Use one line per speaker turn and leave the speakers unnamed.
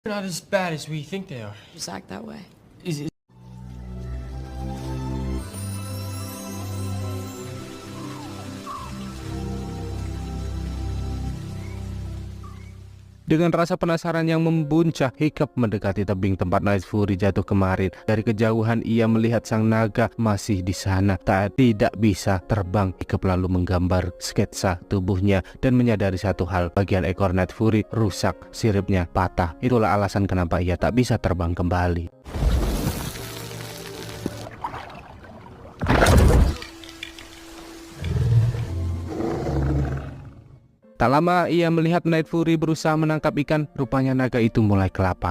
not as bad as we think they are.
Just act that way.
Is
Dengan rasa penasaran yang membuncah, Hiccup mendekati tebing tempat Night Fury jatuh kemarin. Dari kejauhan ia melihat sang naga masih di sana, tidak bisa terbang. Hiccup lalu menggambar sketsa tubuhnya dan menyadari satu hal, bagian ekor Night Fury rusak, siripnya patah. Itulah alasan kenapa ia tak bisa terbang kembali. Tak lama ia melihat Night Fury berusaha menangkap ikan. Rupanya naga itu mulai kelaparan.